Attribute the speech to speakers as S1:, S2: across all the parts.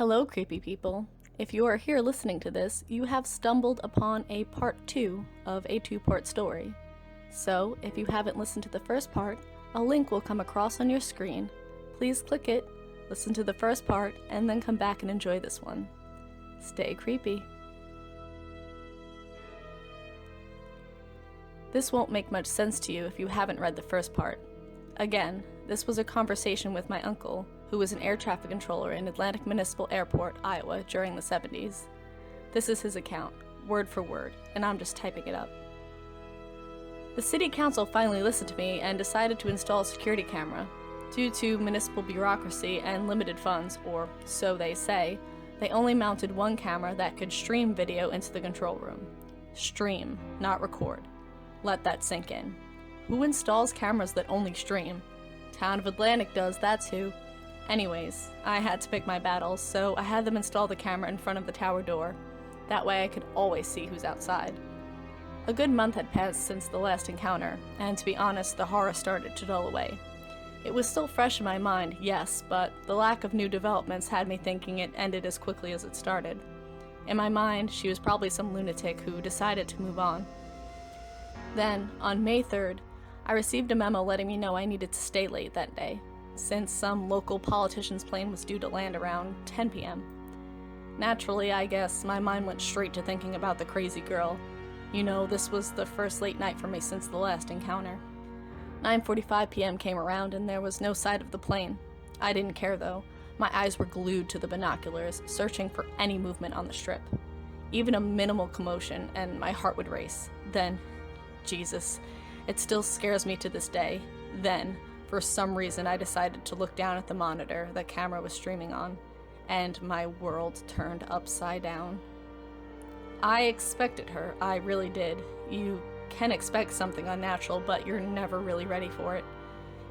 S1: Hello, creepy people. If you are here listening to this, you have stumbled upon a part 2 of a 2-part story. So, if you haven't listened to the first part, a link will come across on your screen. Please click it, listen to the first part, and then come back and enjoy this one. Stay creepy. This won't make much sense to you if you haven't read the first part. Again, this was a conversation with my uncle, who was an air traffic controller in Atlantic Municipal Airport, Iowa, during the 70s. This is his account, word for word, and I'm just typing it up. The city council finally listened to me and decided to install a security camera. Due to municipal bureaucracy and limited funds, or so they say, they only mounted one camera that could stream video into the control room. Stream, not record. Let that sink in. Who installs cameras that only stream? Town of Atlantic does, that's who. Anyways, I had to pick my battles, so I had them install the camera in front of the tower door. That way I could always see who's outside. A good month had passed since the last encounter, and to be honest, the horror started to dull away. It was still fresh in my mind, yes, but the lack of new developments had me thinking it ended as quickly as it started. In my mind, she was probably some lunatic who decided to move on. Then, on May 3rd, I received a memo letting me know I needed to stay late that day, since some local politician's plane was due to land around 10 p.m. Naturally, I guess, my mind went straight to thinking about the crazy girl. You know, this was the first late night for me since the last encounter. 9:45 p.m. came around and there was no sight of the plane. I didn't care though. My eyes were glued to the binoculars, searching for any movement on the strip. Even a minimal commotion and my heart would race. Then, Jesus, it still scares me to this day. Then, for some reason, I decided to look down at the monitor the camera was streaming on, and my world turned upside down. I expected her, I really did. You can expect something unnatural, but you're never really ready for it.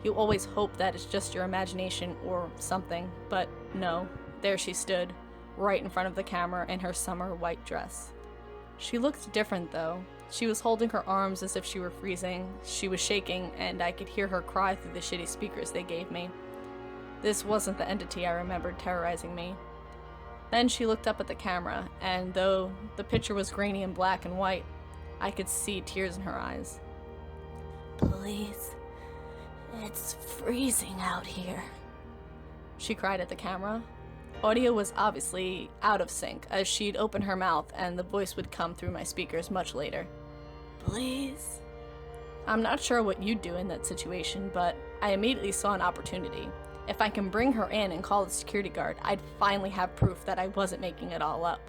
S1: You always hope that it's just your imagination or something, but no, there she stood, right in front of the camera in her summer white dress. She looked different though. She was holding her arms as if she were freezing, she was shaking, and I could hear her cry through the shitty speakers they gave me. This wasn't the entity I remembered terrorizing me. Then she looked up at the camera, and though the picture was grainy and black and white, I could see tears in her eyes.
S2: "Please, it's freezing out here,"
S1: she cried at the camera. Audio was obviously out of sync, as she'd open her mouth and the voice would come through my speakers much later.
S2: "Please."
S1: I'm not sure what you'd do in that situation, but I immediately saw an opportunity. If I can bring her in and call the security guard, I'd finally have proof that I wasn't making it all up.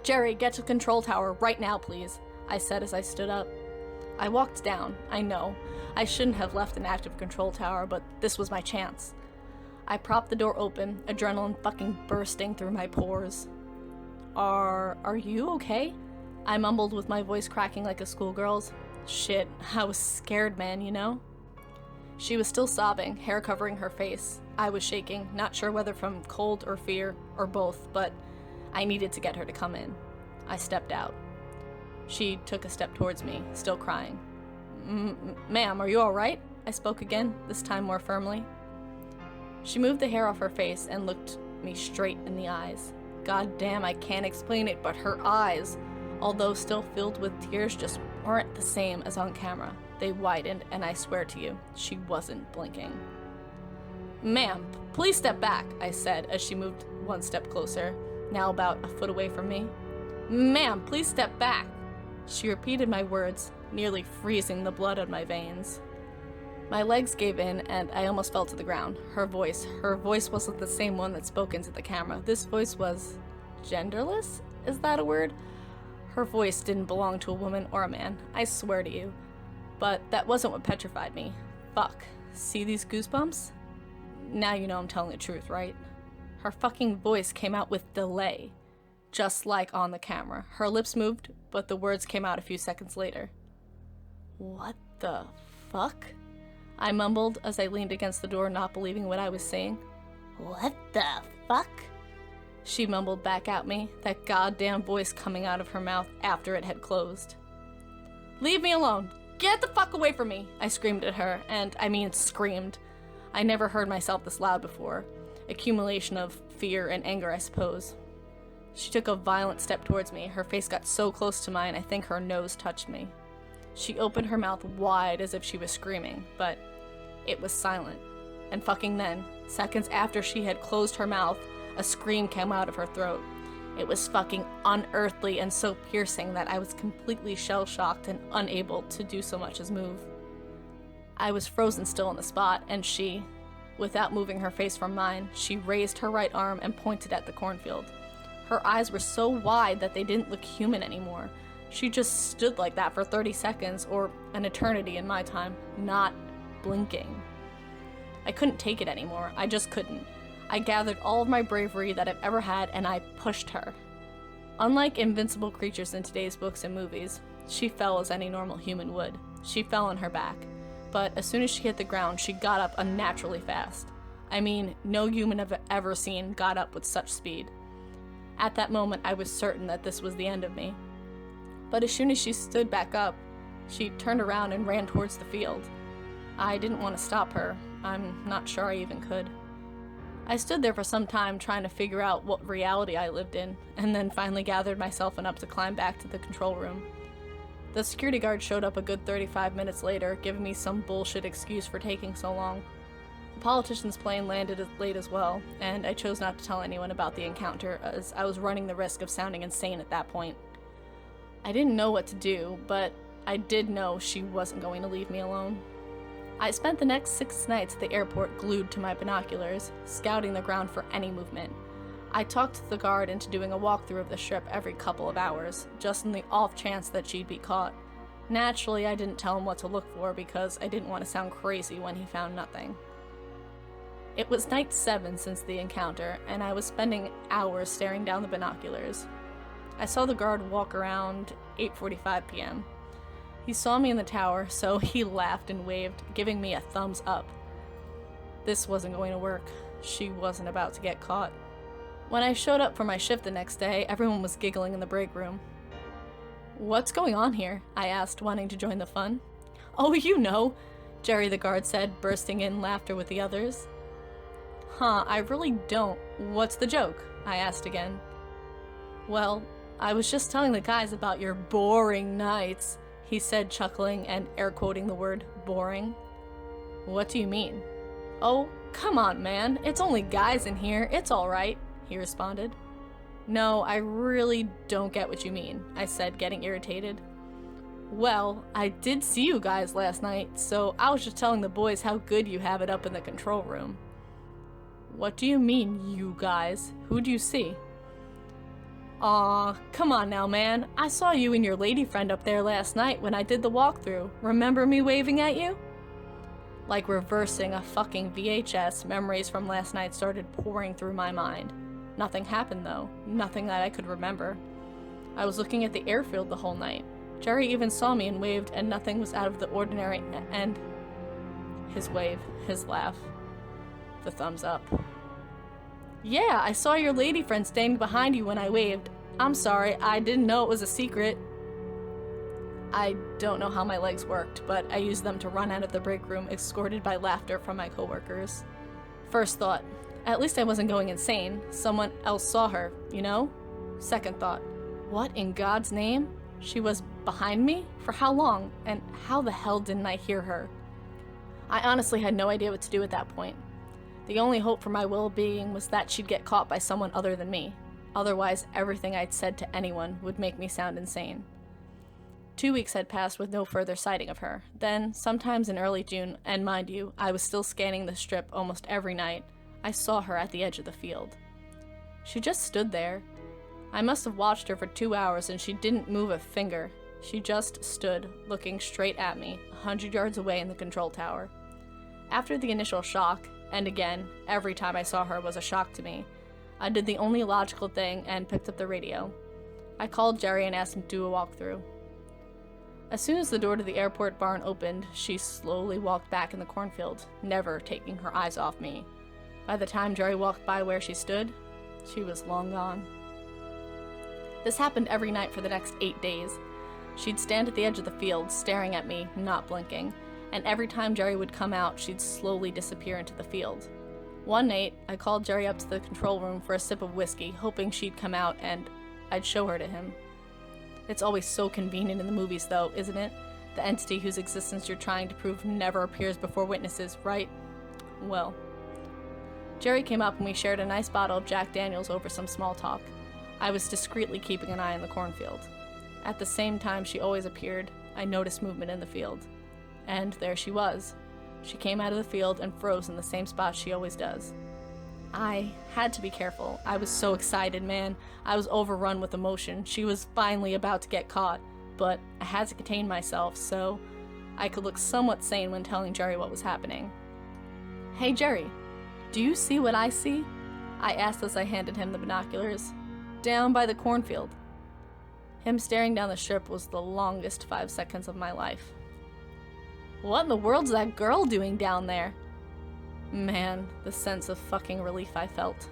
S1: "Jerry, get to the control tower right now, please," I said as I stood up. I walked down, I know. I shouldn't have left an active control tower, but this was my chance. I propped the door open, adrenaline fucking bursting through my pores. Are you okay?" I mumbled with my voice cracking like a schoolgirl's. Shit, I was scared, man, you know? She was still sobbing, hair covering her face. I was shaking, not sure whether from cold or fear, or both, but I needed to get her to come in. I stepped out. She took a step towards me, still crying. Ma'am, are you alright?" I spoke again, this time more firmly. She moved the hair off her face and looked me straight in the eyes. God damn, I can't explain it, but her eyes, although still filled with tears, just weren't the same as on camera. They widened, and I swear to you, she wasn't blinking. "Ma'am, please step back," I said as she moved one step closer, now about a foot away from me. "Ma'am, please step back." She repeated my words, nearly freezing the blood on my veins. My legs gave in, and I almost fell to the ground. Her voice wasn't the same one that spoke into the camera. This voice was genderless? Is that a word? Her voice didn't belong to a woman or a man, I swear to you. But that wasn't what petrified me. Fuck. See these goosebumps? Now you know I'm telling the truth, right? Her fucking voice came out with delay. Just like on the camera. Her lips moved, but the words came out a few seconds later. "What the fuck?" I mumbled as I leaned against the door, not believing what I was saying.
S2: "What the fuck?"
S1: She mumbled back at me, that goddamn voice coming out of her mouth after it had closed. "Leave me alone! Get the fuck away from me!" I screamed at her, and I mean screamed. I never heard myself this loud before. Accumulation of fear and anger, I suppose. She took a violent step towards me. Her face got so close to mine, I think her nose touched me. She opened her mouth wide as if she was screaming, but it was silent. And fucking then, seconds after she had closed her mouth, a scream came out of her throat. It was fucking unearthly and so piercing that I was completely shell-shocked and unable to do so much as move. I was frozen still on the spot, and she, without moving her face from mine, she raised her right arm and pointed at the cornfield. Her eyes were so wide that they didn't look human anymore. She just stood like that for 30 seconds, or an eternity in my time, not blinking. I couldn't take it anymore. I just couldn't. I gathered all of my bravery that I've ever had, and I pushed her. Unlike invincible creatures in today's books and movies, she fell as any normal human would. She fell on her back. But as soon as she hit the ground, she got up unnaturally fast. I mean, no human I've ever seen got up with such speed. At that moment, I was certain that this was the end of me. But as soon as she stood back up, she turned around and ran towards the field. I didn't want to stop her. I'm not sure I even could. I stood there for some time trying to figure out what reality I lived in, and then finally gathered myself enough to climb back to the control room. The security guard showed up a good 35 minutes later, giving me some bullshit excuse for taking so long. The politician's plane landed late as well, and I chose not to tell anyone about the encounter, as I was running the risk of sounding insane at that point. I didn't know what to do, but I did know she wasn't going to leave me alone. I spent the next 6 nights at the airport glued to my binoculars, scouting the ground for any movement. I talked the guard into doing a walkthrough of the strip every couple of hours, just in the off chance that she'd be caught. Naturally, I didn't tell him what to look for because I didn't want to sound crazy when he found nothing. It was night 7 since the encounter, and I was spending hours staring down the binoculars. I saw the guard walk around 8:45 p.m. He saw me in the tower, so he laughed and waved, giving me a thumbs up. This wasn't going to work. She wasn't about to get caught. When I showed up for my shift the next day, everyone was giggling in the break room. "What's going on here?" I asked, wanting to join the fun. "Oh, you know," Jerry the guard said, bursting in laughter with the others. "Huh, I really don't. What's the joke?" I asked again. "Well, I was just telling the guys about your boring nights," he said, chuckling and air quoting the word boring. "What do you mean?" "Oh, come on, man. It's only guys in here. It's all right," he responded. "No, I really don't get what you mean," I said, getting irritated. "Well, I did see you guys last night, so I was just telling the boys how good you have it up in the control room." "What do you mean, you guys? Who'd you see?" "Aw, come on now, man. I saw you and your lady friend up there last night when I did the walkthrough. Remember me waving at you?" Like reversing a fucking VHS, memories from last night started pouring through my mind. Nothing happened though. Nothing that I could remember. I was looking at the airfield the whole night. Jerry even saw me and waved, and nothing was out of the ordinary, and his wave, his laugh, the thumbs up. "Yeah, I saw your lady friend standing behind you when I waved. I'm sorry, I didn't know it was a secret." I don't know how my legs worked, but I used them to run out of the break room, escorted by laughter from my coworkers. First thought, at least I wasn't going insane. Someone else saw her, you know? Second thought, what in God's name? She was behind me? For how long? And how the hell didn't I hear her? I honestly had no idea what to do at that point. The only hope for my well-being was that she'd get caught by someone other than me. Otherwise, everything I'd said to anyone would make me sound insane. 2 weeks had passed with no further sighting of her. Then, sometimes in early June, and mind you, I was still scanning the strip almost every night, I saw her at the edge of the field. She just stood there. I must have watched her for 2 hours and she didn't move a finger. She just stood, looking straight at me, 100 yards away in the control tower. After the initial shock, and again, every time I saw her was a shock to me, I did the only logical thing and picked up the radio. I called Jerry and asked him to do a walkthrough. As soon as the door to the airport barn opened, she slowly walked back in the cornfield, never taking her eyes off me. By the time Jerry walked by where she stood, she was long gone. This happened every night for the next 8 days. She'd stand at the edge of the field, staring at me, not blinking, and every time Jerry would come out, she'd slowly disappear into the field. One night, I called Jerry up to the control room for a sip of whiskey, hoping she'd come out and I'd show her to him. It's always so convenient in the movies, though, isn't it? The entity whose existence you're trying to prove never appears before witnesses, right? Well, Jerry came up and we shared a nice bottle of Jack Daniels over some small talk. I was discreetly keeping an eye on the cornfield. At the same time she always appeared, I noticed movement in the field. And there she was. She came out of the field and froze in the same spot she always does. I had to be careful. I was so excited, man. I was overrun with emotion. She was finally about to get caught, but I had to contain myself so I could look somewhat sane when telling Jerry what was happening. "Hey Jerry, do you see what I see?" I asked as I handed him the binoculars. "Down by the cornfield." Him staring down the strip was the longest 5 seconds of my life. "What in the world's that girl doing down there?" Man, the sense of fucking relief I felt.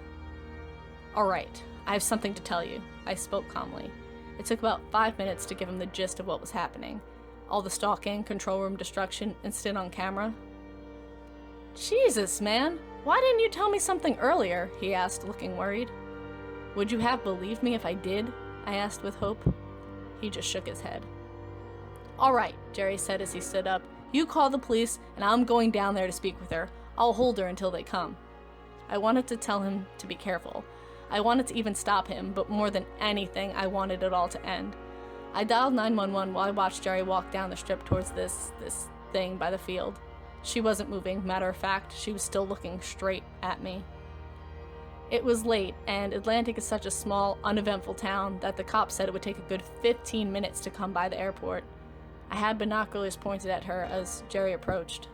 S1: "Alright, I have something to tell you," I spoke calmly. It took about 5 minutes to give him the gist of what was happening. All the stalking, control room destruction, instant on camera. "Jesus, man! Why didn't you tell me something earlier?" he asked, looking worried. "Would you have believed me if I did?" I asked with hope. He just shook his head. "Alright," Jerry said as he stood up. "You call the police, and I'm going down there to speak with her. I'll hold her until they come." I wanted to tell him to be careful. I wanted to even stop him, but more than anything, I wanted it all to end. I dialed 911 while I watched Jerry walk down the strip towards this thing by the field. She wasn't moving, matter of fact, she was still looking straight at me. It was late, and Atlantic is such a small, uneventful town that the cops said it would take a good 15 minutes to come by the airport. I had binoculars pointed at her as Jerry approached.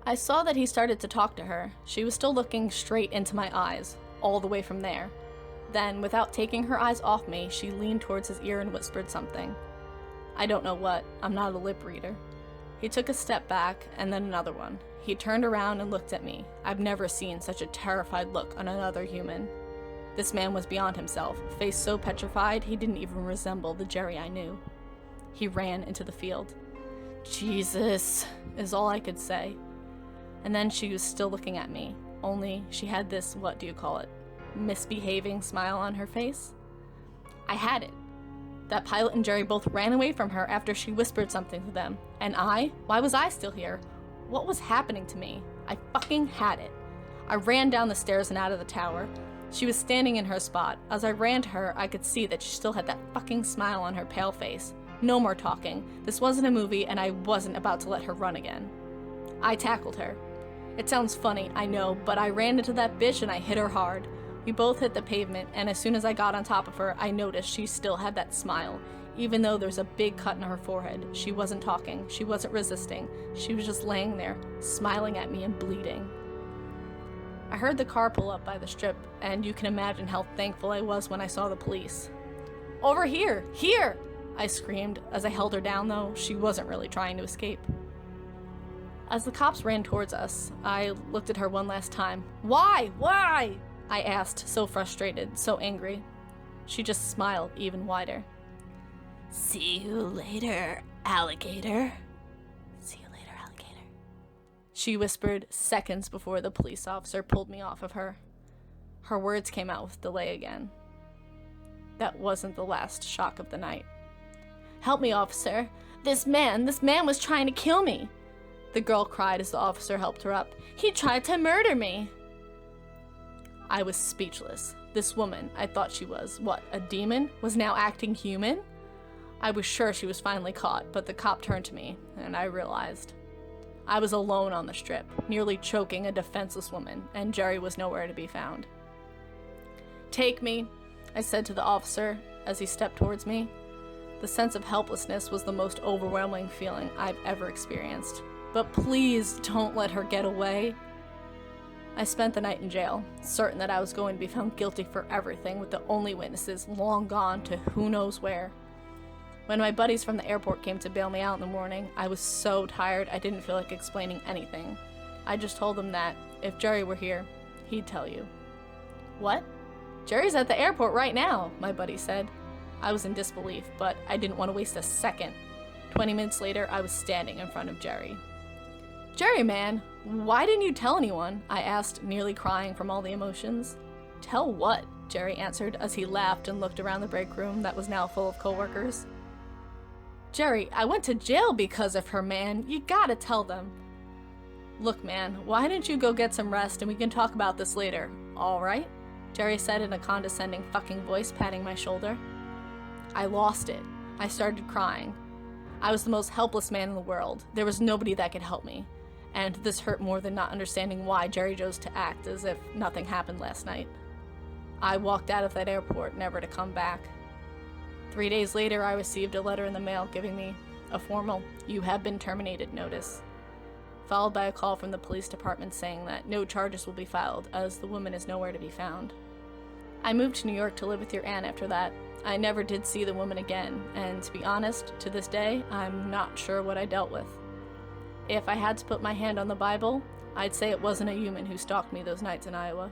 S1: I saw that he started to talk to her. She was still looking straight into my eyes, all the way from there. Then, without taking her eyes off me, she leaned towards his ear and whispered something. I don't know what. I'm not a lip reader. He took a step back, and then another one. He turned around and looked at me. I've never seen such a terrified look on another human. This man was beyond himself, face so petrified he didn't even resemble the Jerry I knew. He ran into the field. "Jesus," is all I could say. And then she was still looking at me, only she had this, what do you call it, misbehaving smile on her face. I had it. That pilot and Jerry both ran away from her after she whispered something to them. And why was I still here? What was happening to me? I fucking had it. I ran down the stairs and out of the tower. She was standing in her spot. As I ran to her, I could see that she still had that fucking smile on her pale face. No more talking. This wasn't a movie, and I wasn't about to let her run again. I tackled her. It sounds funny, I know, but I ran into that bitch and I hit her hard. We both hit the pavement, and as soon as I got on top of her, I noticed she still had that smile. Even though there's a big cut in her forehead, she wasn't talking, she wasn't resisting. She was just laying there, smiling at me and bleeding. I heard the car pull up by the strip, and you can imagine how thankful I was when I saw the police. "Over here! Here!" I screamed. As I held her down, though, she wasn't really trying to escape. As the cops ran towards us, I looked at her one last time. "Why? Why?" I asked, so frustrated, so angry. She just smiled even wider.
S2: "See you later, alligator. See you later, alligator,"
S1: she whispered seconds before the police officer pulled me off of her. Her words came out with delay again. That wasn't the last shock of the night. "Help me, officer. This man was trying to kill me," the girl cried as the officer helped her up. "He tried to murder me." I was speechless. This woman, I thought she was, what, a demon, was now acting human? I was sure she was finally caught, but the cop turned to me, and I realized. I was alone on the strip, nearly choking a defenseless woman, and Jerry was nowhere to be found. "Take me," I said to the officer as he stepped towards me. The sense of helplessness was the most overwhelming feeling I've ever experienced. But please don't let her get away. I spent the night in jail, certain that I was going to be found guilty for everything, with the only witnesses long gone to who knows where. When my buddies from the airport came to bail me out in the morning, I was so tired I didn't feel like explaining anything. I just told them that, if Jerry were here, he'd tell you. "What? Jerry's at the airport right now," my buddy said. I was in disbelief, but I didn't want to waste a second. 20 minutes later, I was standing in front of Jerry. Jerry, man, why didn't you tell anyone? I asked, nearly crying from all the emotions. Tell what? Jerry answered as he laughed and looked around the break room that was now full of coworkers. Jerry, I went to jail because of her, man. You gotta tell them. Look, man, why didn't you go get some rest and we can talk about this later, all right? Jerry said in a condescending fucking voice, patting my shoulder. I lost it. I started crying. I was the most helpless man in the world. There was nobody that could help me. And this hurt more than not understanding why Jerry chose to act as if nothing happened last night. I walked out of that airport, never to come back. 3 days later, I received a letter in the mail giving me a formal "you have been terminated" notice, followed by a call from the police department saying that no charges will be filed as the woman is nowhere to be found. I moved to New York to live with your aunt after that. I never did see the woman again, and to be honest, to this day, I'm not sure what I dealt with. If I had to put my hand on the Bible, I'd say it wasn't a human who stalked me those nights in Iowa.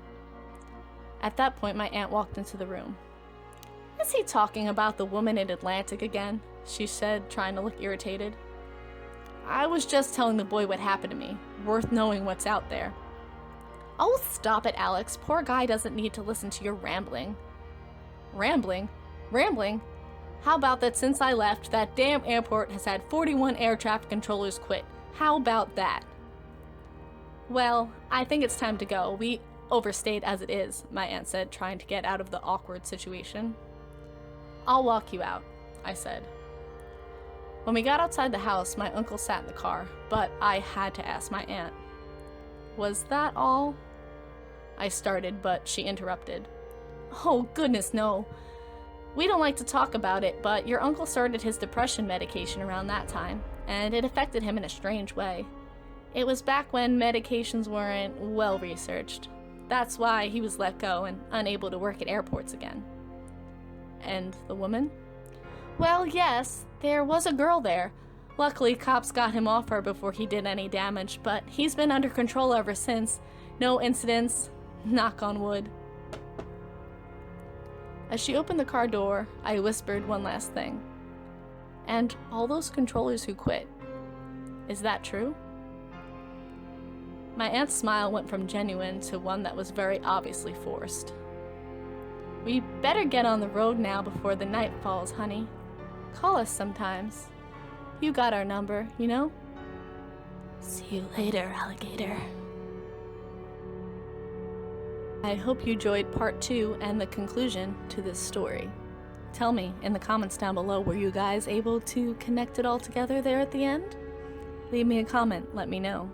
S1: At that point, my aunt walked into the room. Is he talking about the woman in Atlantic again? She said, trying to look irritated. I was just telling the boy what happened to me. Worth knowing what's out there. Oh, stop it, Alex. Poor guy doesn't need to listen to your rambling. Rambling? Rambling? How about that since I left, that damn airport has had 41 air traffic controllers quit? How about that? Well, I think it's time to go. We overstayed as it is, my aunt said, trying to get out of the awkward situation. I'll walk you out, I said. When we got outside the house, my uncle sat in the car, but I had to ask my aunt. Was that all? I started, but she interrupted. Oh, goodness, no. We don't like to talk about it, but your uncle started his depression medication around that time, and it affected him in a strange way. It was back when medications weren't well researched. That's why he was let go and unable to work at airports again. And the woman? Well, yes, there was a girl there. Luckily, cops got him off her before he did any damage, but he's been under control ever since. No incidents, knock on wood. As she opened the car door, I whispered one last thing. And all those controllers who quit, is that true? My aunt's smile went from genuine to one that was very obviously forced. We better get on the road now before the night falls, honey. Call us sometimes. You got our number, you know?
S2: See you later, alligator.
S1: I hope you enjoyed part 2 and the conclusion to this story. Tell me in the comments down below, were you guys able to connect it all together there at the end? Leave me a comment, let me know.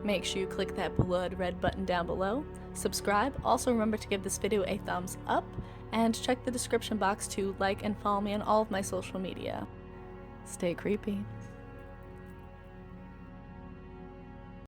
S1: Make sure you click that blood red button down below, subscribe, also remember to give this video a thumbs up, and check the description box to like and follow me on all of my social media. Stay creepy.